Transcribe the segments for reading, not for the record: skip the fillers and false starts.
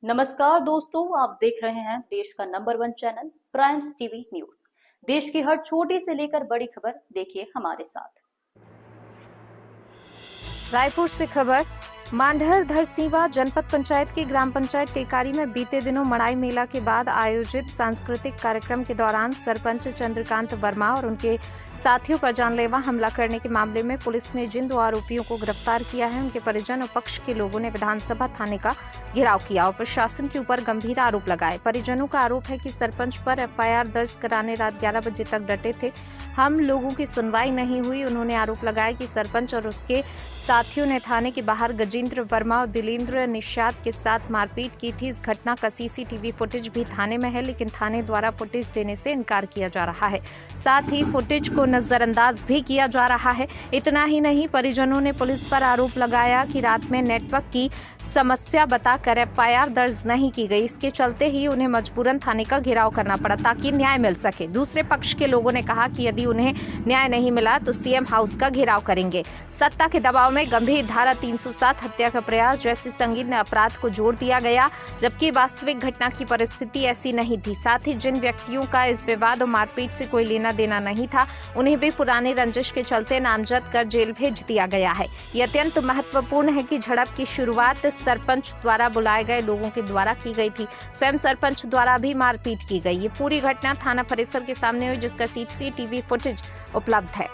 नमस्कार दोस्तों, आप देख रहे हैं देश का number 1 channel primes TV news. देश की हर छोटी से लेकर बड़ी खबर देखिए हमारे साथ। रायपुर से खबर। मांढर धरसींवा जनपद पंचायत की ग्राम पंचायत टेकारी में बीते दिनों मड़ाई मेला के बाद आयोजित सांस्कृतिक कार्यक्रम के दौरान सरपंच चंद्रकांत वर्मा और उनके साथियों पर जानलेवा हमला करने के मामले में पुलिस ने जिन 2 आरोपियों को गिरफ्तार किया है, उनके परिजन और पक्ष के लोगों ने विधानसभा थाने का घेराव किया और प्रशासन के ऊपर गंभीर आरोप लगाए। परिजनों का आरोप है कि सरपंच पर एफआईआर दर्ज कराने रात 11 बजे तक डटे थे, हम लोगों की सुनवाई नहीं हुई। उन्होंने आरोप लगाया कि सरपंच और उसके साथियों ने थाने के बाहर गजेंद्र वर्मा और दिलेंद्र निषाद के साथ मारपीट की थी। इस घटना का सीसीटीवी फुटेज भी थाने में है, लेकिन थाने द्वारा फुटेज देने से इनकार किया जा रहा है। साथ ही फुटेज को नजरअंदाज भी किया जा रहा है। इतना ही नहीं, परिजनों ने पुलिस पर आरोप लगाया कि रात में नेटवर्क की समस्या बताकर एफआईआर दर्ज नहीं की गई। इसके चलते ही उन्हें मजबूरन थाने का घेराव करना पड़ा ताकि न्याय मिल सके। दूसरे पक्ष के लोगों ने कहा कि यदि उन्हें न्याय नहीं मिला तो सीएम हाउस का घेराव करेंगे। सत्ता के दबाव में गंभीर धारा 307 हत्या का प्रयास जैसे संगीन अपराध को जोड़ दिया गया, जबकि वास्तविक घटना की परिस्थिति ऐसी नहीं थी। साथ ही जिन व्यक्तियों का इस विवाद और मारपीट से कोई लेना देना नहीं था, उन्हें भी पुरानी रंजिश के चलते नामजद कर जेल भेज दिया गया है। यह अत्यंत महत्वपूर्ण है कि झड़प की शुरुआत सरपंच द्वारा बुलाए गए लोगों के द्वारा की गई थी। स्वयं सरपंच द्वारा भी मारपीट की गई। ये पूरी घटना थाना परिसर के सामने हुई, जिसका सीसीटीवी फुटेज उपलब्ध है।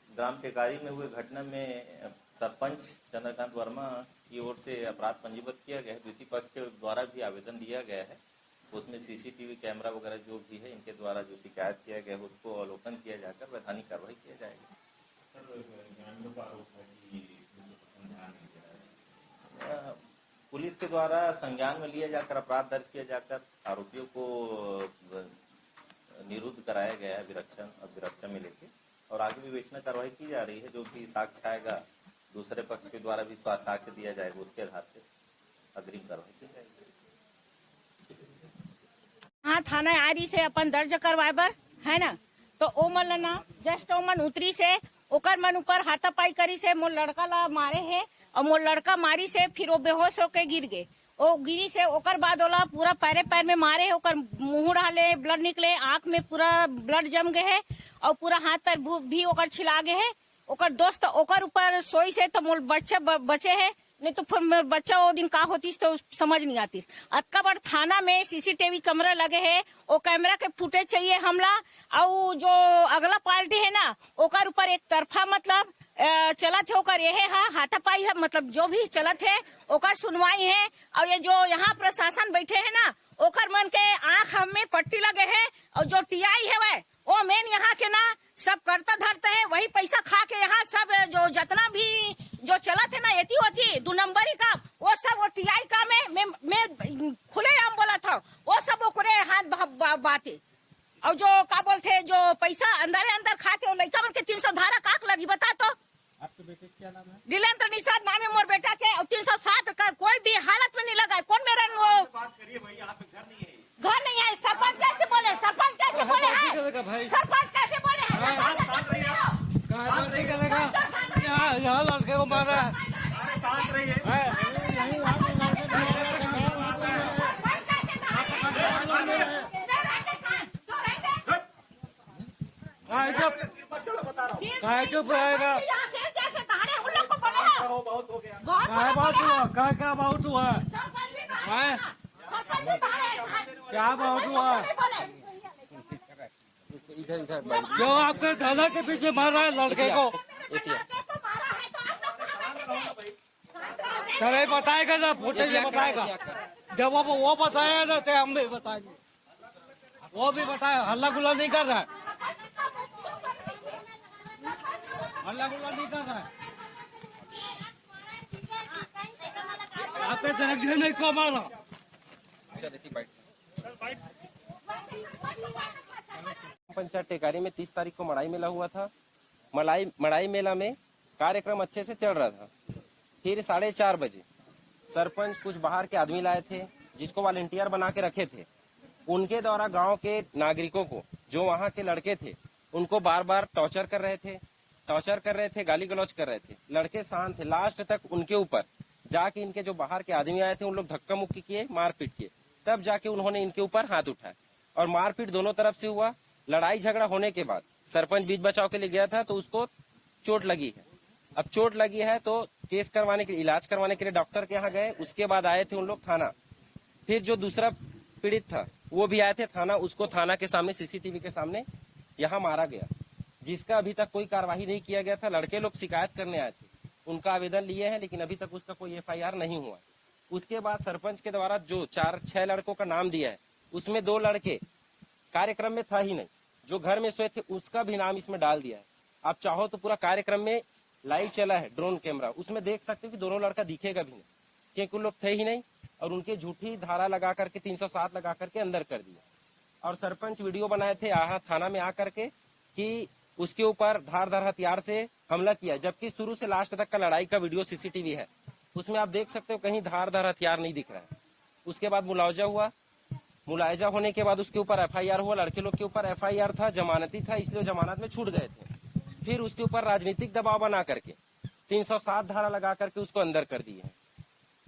ग्राम टेकारी में हुए घटना में सरपंच चंद्रकांत वर्मा की ओर से अपराध पंजीबद्ध किया गया है। द्वितीय पक्ष के द्वारा भी आवेदन दिया गया है, उसमें सीसीटीवी कैमरा वगैरह जो भी है इनके द्वारा जो शिकायत किया गया है उसको अवलोकन किया जाकर वैधानिक कार्रवाई किया जाएगी। पुलिस के द्वारा संज्ञान में लिया जाकर अपराध दर्ज किया जाकर आरोपियों को निरुद्ध कराया गया है अभिरक्षा में लेके, और आगे विवेचना कार्रवाई की जा रही है। जो भी साक्ष्य आएगा दूसरे पक्ष के द्वारा भी साक्ष्य दिया जाएगा, उसके आधार पे अग्रिम कार्रवाई की जाएगी। हाँ, थाना आरी से अपन दर्ज करवाए बर है ना, तो ओ मन ना जस्ट ओ मन उतरी से ओकर मन ऊपर हाथापाई करी से मोर लड़का ला मारे है और मोर लड़का मारी से फिर वो बेहोश होके गिर गए। ओ गिरी से ओकर बाद ओला पूरा पैर में मारे है, ओकर मुंह डाले ब्लड निकले, आंख में पूरा ब्लड जम गए है और पूरा हाथ पैर भी ओकर छिला गए है। ओकर दोस्त ओकर ऊपर सोई से तो मोर बच्चा बचे है, नहीं तो फिर बच्चा वो दिन का होतीस तो समझ नहीं आतीस। अतका बड़ थाना में सीसीटीवी कैमरा लगे है, वो कैमरा के फुटेज चाहिए हमला। और जो अगला पार्टी है ना ओकर ऊपर एक तरफा मतलब चलत है, ओकर ये है हाथापाई है, मतलब जो भी चलत है ओकर सुनवाई है। और ये जो यहाँ प्रशासन बैठे है ना ओकर मन के आँख में पट्टी लगे है, और जो टीआई है वो मेन यहाँ के ना सब करता धरते है, वही पैसा खा के यहाँ सब जो जितना भी जो चलत है ना एती होती 2 नंबरी का वो सब वो टीआई का में खुले आम बोला था, वो सब ओकरे हाथ बाते। और जो का बोलते जो पैसा अंदर खा के लड़का मन के 300 धारा काक लगी बता तो। आपके बेटे क्या नाम है? दिलेंद्र निषाद नाम है मोर बेटा के, और 307 का कोई भी हालत में नहीं लगा। कौन मेरा वो बात करिए भाई, यहाँ पे घर नहीं है। घर नहीं है। सरपंच कैसे बोले, सरपंच कैसे बोले है, सरपंच कैसे बोले है, यहाँ लड़के को मारा है। शांत रहिए। चुप रहेगा। बहुत हो गया। क्या बहुत हुआ? क्या बहुत हुआ? जो आपके थाना के पीछे मार रहा है लड़के को, चले बताएगा ना, फुटेज बताएगा। जब वो बताया ना तो हम भी बताएंगे। वो भी बताए, हल्ला गुल्ला नहीं कर रहा है, हल्ला गुल्ला नहीं कर रहा है। आपके डायरेक्शन नहीं को मारा। पंचायत टेकारी में 30 तारीख को मड़ाई मेला हुआ था। मड़ाई मेला में कार्यक्रम अच्छे से चल रहा था। फिर 4:30 बजे सरपंच कुछ बाहर के आदमी लाए थे जिसको वॉलंटियर बना के रखे थे। उनके द्वारा गांव के नागरिकों को, जो वहां के लड़के थे, उनको बार बार टॉर्चर कर रहे थे। टॉर्चर कर रहे थे, गाली गलौज कर रहे थे। लड़के शांत थे, लास्ट तक उनके ऊपर जाके इनके जो बाहर के आदमी आए थे उन लोग धक्का मुक्की किए, मारपीट किए, तब जाके उन्होंने इनके ऊपर हाथ उठाया और मारपीट दोनों तरफ से हुआ। लड़ाई झगड़ा होने के बाद सरपंच बीच बचाव के लिए गया था तो उसको चोट लगी है। अब चोट लगी है तो केस करवाने के लिए, इलाज करवाने के लिए डॉक्टर के यहाँ गए। उसके बाद आए थे उन लोग थाना। फिर जो दूसरा पीड़ित था वो भी आए थे थाना, उसको थाना के सामने सीसीटीवी के सामने यहाँ मारा गया, जिसका अभी तक कोई कार्रवाई नहीं किया गया था। लड़के लोग शिकायत करने आए थे, उनका आवेदन लिए हैं, लेकिन अभी तक उसका कोई FIR नहीं हुआ। उसके बाद सरपंच के द्वारा जो 4-6 लड़कों का नाम दिया है, उसमें 2 लड़के कार्यक्रम में था ही नहीं, जो घर में सोए थे उसका भी नाम इसमें डाल दिया है। आप चाहो तो पूरा कार्यक्रम में लाइव चला है ड्रोन कैमरा, उसमें देख सकते हो कि दोनों लड़का दिखेगा भी नहीं, क्योंकि उन लोग थे ही नहीं। और उनके झूठी धारा लगा करके 307 लगा करके अंदर कर दिया। और सरपंच वीडियो बनाए थे यहाँ थाना में आकर के कि उसके ऊपर धारदार हथियार से हमला किया, जबकि शुरू से लास्ट तक का लड़ाई का वीडियो CCTV है, उसमें आप देख सकते हो कहीं धारदार हथियार नहीं दिख रहा है। उसके बाद मुलावजा हुआ, मुलायजा होने के बाद उसके ऊपर FIR हुआ। लड़के लोग के ऊपर FIR था, जमानती था, इसलिए जमानत में छूट गए थे। फिर उसके ऊपर राजनीतिक दबाव बना करके 307 धारा लगा करके उसको अंदर कर दिए हैं।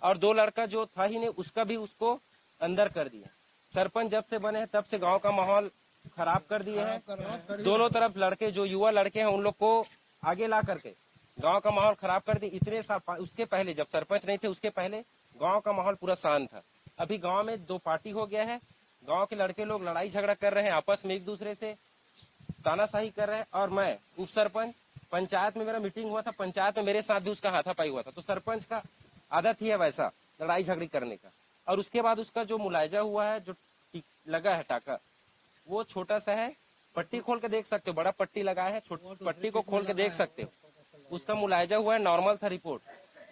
और 2 लड़का जो था ही नहीं उसका भी उसको अंदर कर दिया। सरपंच जब से बने हैं तब से गांव का माहौल खराब कर दिए हैं। दोनों तरफ लड़के, जो युवा लड़के हैं, उन लोग को आगे ला करके गांव का माहौल खराब कर दिए। उसके पहले जब सरपंच नहीं थे उसके पहले गांव का माहौल पूरा शांत था। अभी गांव में 2 पार्टी हो गया है। गांव के लड़के लोग लड़ाई झगड़ा कर रहे हैं, आपस में एक दूसरे से तानाशाही कर रहे हैं। और मैं उप सरपंच, पंचायत में मेरा मीटिंग हुआ था, पंचायत में मेरे साथ भी उसका हाथापाई हुआ था। तो सरपंच का आदत ही है वैसा लड़ाई झगड़ी करने का। और उसके बाद उसका जो मुलायजा हुआ है, जो लगा है टाका, वो छोटा सा है। पट्टी खोल के देख सकते हो, बड़ा पट्टी लगा है, छोटी पट्टी को खोल के देख सकते हो। उसका मुलायजा हुआ है, नॉर्मल था रिपोर्ट,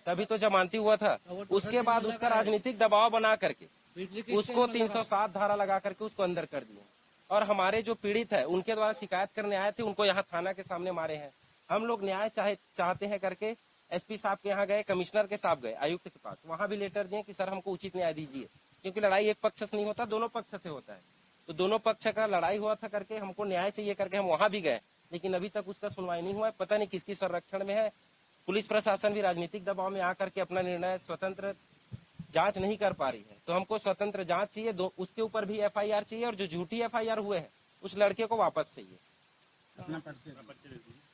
तभी तो जमानती हुआ था। उसके बाद उसका राजनीतिक दबाव बना करके उसको 307 धारा लगा करके उसको अंदर कर दिया। और हमारे जो पीड़ित है उनके द्वारा शिकायत करने आए थे, उनको यहाँ थाना के सामने मारे हैं। हम लोग न्याय चाहते हैं करके SP साहब के यहाँ गए, कमिश्नर के साहब गए, आयुक्त के पास, वहाँ भी लेटर दिए कि सर हमको उचित न्याय दीजिए, क्योंकि लड़ाई एक पक्ष से नहीं होता, दोनों पक्ष से होता है। तो दोनों पक्ष का लड़ाई हुआ था करके हमको न्याय चाहिए करके हम वहाँ भी गए, लेकिन अभी तक उसका सुनवाई नहीं हुआ है। पता नहीं किसकी संरक्षण में है। पुलिस प्रशासन भी राजनीतिक दबाव में आकर के अपना निर्णय स्वतंत्र जांच नहीं कर पा रही है। तो हमको स्वतंत्र जांच चाहिए, उसके ऊपर भी FIR चाहिए, और जो झूठी FIR हुए हैं उस लड़के को वापस चाहिए।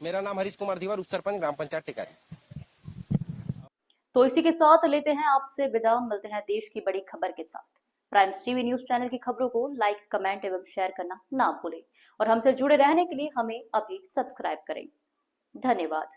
मेरा नाम हरीश कुमार धीवर, उप सरपंच ग्राम पंचायत टेकारी। तो इसी के साथ लेते हैं आपसे विदा, मिलते हैं देश की बड़ी खबर के साथ। प्राइम्स टीवी न्यूज चैनल की खबरों को लाइक, कमेंट एवं शेयर करना ना भूलें और हमसे जुड़े रहने के लिए हमें अभी सब्सक्राइब करें। धन्यवाद।